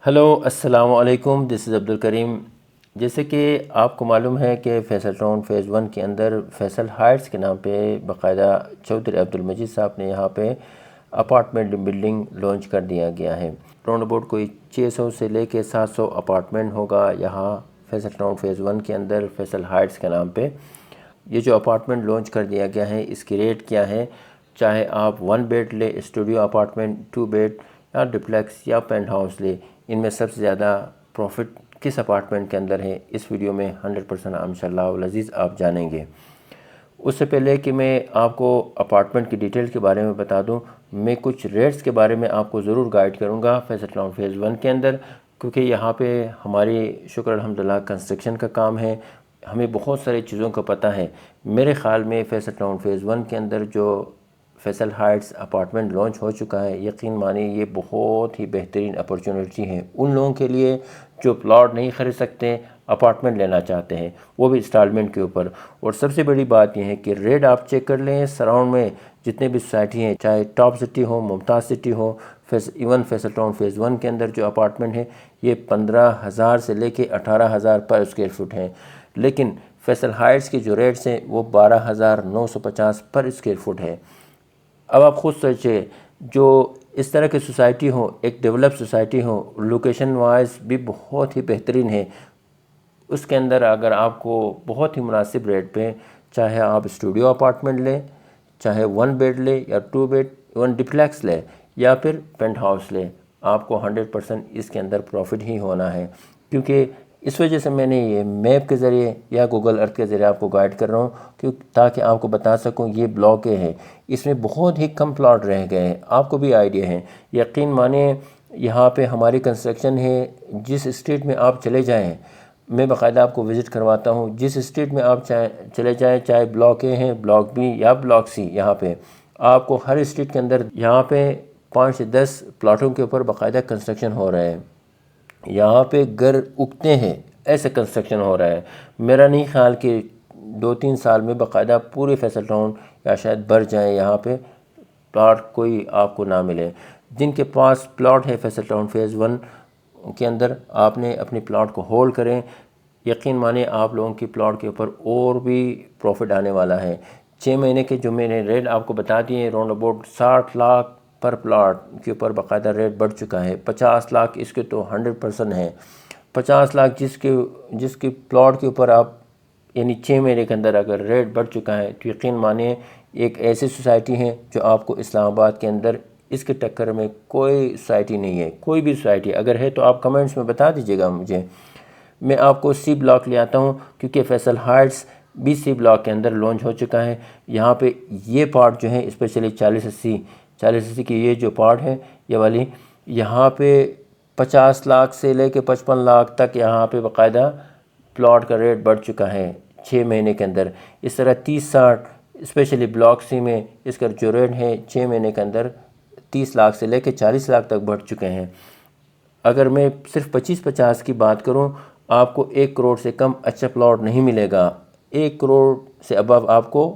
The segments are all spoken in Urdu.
ہلو السلام علیکم، دس از عبدالکریم۔ جیسے کہ آپ کو معلوم ہے کہ فیصل ٹاؤن فیز 1 کے اندر فیصل ہائٹس کے نام پہ باقاعدہ چودھری عبدالمجید صاحب نے یہاں پہ اپارٹمنٹ بلڈنگ لانچ کر دیا گیا ہے۔ راؤنڈ اباؤٹ کوئی 600 سے لے کے 700 اپارٹمنٹ ہوگا یہاں فیصل ٹاؤن فیز 1 کے اندر فیصل ہائٹس کے نام پہ۔ یہ جو اپارٹمنٹ لانچ کر دیا گیا ہے اس کی ریٹ کیا ہے، چاہے آپ 1 بیڈ لے، اسٹوڈیو اپارٹمنٹ، 2 بیڈ یا ڈپلیکس یا پینٹ ہاؤس لے، ان میں سب سے زیادہ پروفٹ کس اپارٹمنٹ کے اندر ہے، اس ویڈیو میں 100% انشاءاللہ العزیز آپ جانیں گے۔ اس سے پہلے کہ میں آپ کو اپارٹمنٹ کی ڈیٹیل کے بارے میں بتا دوں، میں کچھ ریٹس کے بارے میں آپ کو ضرور گائیڈ کروں گا فیصل ٹاؤن فیز 1 کے اندر، کیونکہ یہاں پہ ہماری شکر الحمدللہ کنسٹرکشن کا کام ہے، ہمیں بہت ساری چیزوں کا پتہ ہے۔ میرے خیال میں فیصل ٹاؤن فیز 1 کے اندر جو فیصل ہائٹس اپارٹمنٹ لانچ ہو چکا ہے، یقین مانیے یہ بہت ہی بہترین اپرچونٹی ہے ان لوگوں کے لیے جو پلاٹ نہیں خرید سکتے، اپارٹمنٹ لینا چاہتے ہیں، وہ بھی انسٹالمنٹ کے اوپر۔ اور سب سے بڑی بات یہ ہے کہ ریٹ آپ چیک کر لیں، سراؤنڈ میں جتنے بھی سوسائٹی ہیں، چاہے ٹاپ سٹی ہو، ممتاز سٹی ہو، ایون فیصل ٹاؤن فیز 1 کے اندر جو اپارٹمنٹ ہے یہ 15,000 سے لے کے 18,000 پر اسکوائر فٹ ہیں، لیکن فیصل ہائٹس کی جو ریٹس ہیں وہ 12,950 پر اسکوائر فٹ ہے۔ اب آپ خود سوچیں، جو اس طرح کی سوسائٹی ہو، ایک ڈیولپ سوسائٹی ہو، لوکیشن وائز بھی بہت ہی بہترین ہے، اس کے اندر اگر آپ کو بہت ہی مناسب ریٹ پہ چاہے آپ اسٹوڈیو اپارٹمنٹ لیں، چاہے 1 بیڈ لیں یا 2 بیڈ، ایون ڈپلیکس لیں یا پھر پینٹ ہاؤس لیں، آپ کو 100% اس کے اندر پروفٹ ہی ہونا ہے۔ کیونکہ اس وجہ سے میں نے یہ میپ کے ذریعے یا گوگل ارتھ کے ذریعے آپ کو گائیڈ کر رہا ہوں تاکہ آپ کو بتا سکوں یہ بلاک ہے، اس میں بہت ہی کم پلاٹ رہ گئے ہیں، آپ کو بھی آئیڈیا ہے۔ یقین مانیں یہاں پہ ہماری کنسٹرکشن ہے، جس اسٹریٹ میں آپ چلے جائیں، میں باقاعدہ آپ کو وزٹ کرواتا ہوں، جس اسٹریٹ میں آپ چلے جائیں، چاہے بلاک اے ہیں، بلاک بی یا بلاک سی، یہاں پہ آپ کو ہر اسٹریٹ کے اندر یہاں پہ 5 سے 10 پلاٹوں کے اوپر باقاعدہ کنسٹرکشن ہو رہا ہے، یہاں پہ گھر اگتے ہیں، ایسے کنسٹرکشن ہو رہا ہے۔ میرا نہیں خیال کہ 2-3 سال میں باقاعدہ پورے فیصل ٹاؤن یا شاید بڑھ جائیں، یہاں پہ پلاٹ کوئی آپ کو نہ ملے۔ جن کے پاس پلاٹ ہے فیصل ٹاؤن فیز 1 کے اندر، آپ نے اپنی پلاٹ کو ہولڈ کریں، یقین مانیں آپ لوگوں کی پلاٹ کے اوپر اور بھی پروفٹ آنے والا ہے۔ 6 مہینے کے جو میں نے ریٹ آپ کو بتا دیے ہیں، round about 60 lakh per plot کے اوپر باقاعدہ ریٹ بڑھ چکا ہے، 50 لاکھ اس کے تو 100% ہے۔ 50 لاکھ جس کے پلاٹ کے اوپر آپ یعنی 6 مہینے کے اندر اگر ریٹ بڑھ چکا ہے تو یقین مانیں ایک ایسی سوسائٹی ہے جو آپ کو اسلام آباد کے اندر اس کے ٹکر میں کوئی سوسائٹی نہیں ہے۔ کوئی بھی سوسائٹی اگر ہے تو آپ کمنٹس میں بتا دیجیے گا مجھے، میں آپ کو سی بلاک لے آتا ہوں، کیونکہ فیصل ہائٹس بھی سی بلاک کے اندر لانچ ہو چکا ہے۔ یہاں پہ یہ پارٹ جو ہے اسپیشلی 40-80 کی یہ جو پارٹ ہے، یہ والی یہاں پہ 50 لاکھ سے لے کے 55 لاکھ تک یہاں پہ باقاعدہ پلاٹ کا ریٹ بڑھ چکا ہے 6 مہینے کے اندر۔ اس طرح 30-60 اسپیشلی بلاک سی میں اس کا جو ریٹ ہے 6 مہینے کے اندر 30 لاکھ سے لے کے 40 لاکھ تک بڑھ چکے ہیں۔ اگر میں صرف 25-50 کی بات کروں، آپ کو 1 کروڑ سے کم اچھا پلاٹ نہیں ملے گا۔ 1 کروڑ سے ابو آپ کو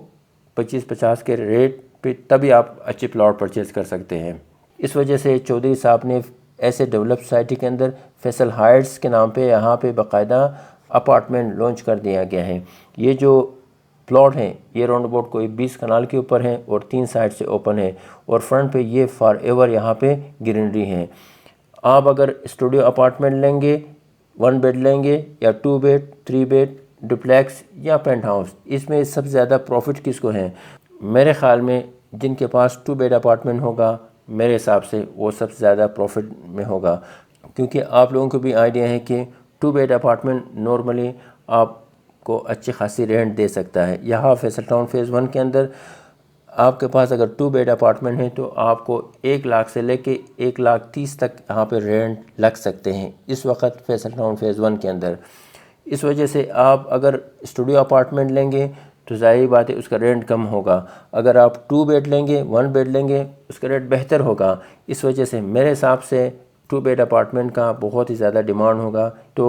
25-50 کے ریٹ پہ تبھی آپ اچھے پلاٹ پرچیز کر سکتے ہیں۔ اس وجہ سے چودھری صاحب نے ایسے ڈیولپ سوسائٹی کے اندر فیصل ہائٹس کے نام پہ یہاں پہ باقاعدہ اپارٹمنٹ لانچ کر دیا گیا ہے۔ یہ جو پلاٹ ہیں یہ راؤنڈ اباؤٹ کوئی 20 کنال کے اوپر ہیں اور 3 سائڈ سے اوپن ہے، اور فرنٹ پہ یہ فار ایور یہاں پہ گرینری ہیں۔ آپ اگر اسٹوڈیو اپارٹمنٹ لیں گے، 1 بیڈ لیں گے یا 2 بیڈ، 3 بیڈ، ڈپلیکس یا پینٹ ہاؤس، اس میں سب سے زیادہ پروفٹ کس کو ہے؟ میرے خیال میں جن کے پاس 2 بیڈ اپارٹمنٹ ہوگا، میرے حساب سے وہ سب سے زیادہ پروفٹ میں ہوگا، کیونکہ آپ لوگوں کو بھی آئیڈیا ہے کہ 2 بیڈ اپارٹمنٹ نارملی آپ کو اچھی خاصی رینٹ دے سکتا ہے۔ یہاں فیصل ٹاؤن فیز 1 کے اندر آپ کے پاس اگر 2 بیڈ اپارٹمنٹ ہے تو آپ کو 1 لاکھ سے لے کے 1,30,000 تک یہاں پہ رینٹ لگ سکتے ہیں اس وقت فیصل ٹاؤن فیز 1 کے اندر۔ اس وجہ سے آپ اگر اسٹوڈیو اپارٹمنٹ لیں گے تو ظاہری بات ہے اس کا رینٹ کم ہوگا، اگر آپ 2 بیڈ لیں گے، 1 بیڈ لیں گے، اس کا ریٹ بہتر ہوگا۔ اس وجہ سے میرے حساب سے 2 بیڈ اپارٹمنٹ کا بہت ہی زیادہ ڈیمانڈ ہوگا۔ تو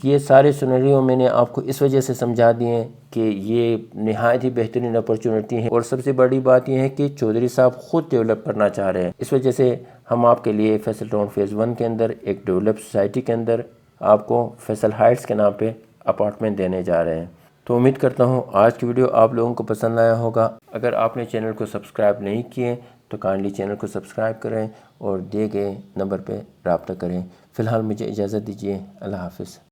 یہ سارے سینیریو میں نے آپ کو اس وجہ سے سمجھا دیے ہیں کہ یہ نہایت ہی بہترین اپرچونٹی ہے، اور سب سے بڑی بات یہ ہے کہ چودھری صاحب خود ڈیولپ کرنا چاہ رہے ہیں، اس وجہ سے ہم آپ کے لیے فیصل ٹاؤن فیز 1 کے اندر ایک ڈیولپ سوسائٹی کے اندر آپ کو فیصل ہائٹس کے نام پہ اپارٹمنٹ دینے جا رہے ہیں۔ تو امید کرتا ہوں آج کی ویڈیو آپ لوگوں کو پسند آیا ہوگا۔ اگر آپ نے چینل کو سبسکرائب نہیں کیے تو کائنڈلی چینل کو سبسکرائب کریں اور دیے گئے نمبر پہ رابطہ کریں۔ فی الحال مجھے اجازت دیجیے، اللہ حافظ۔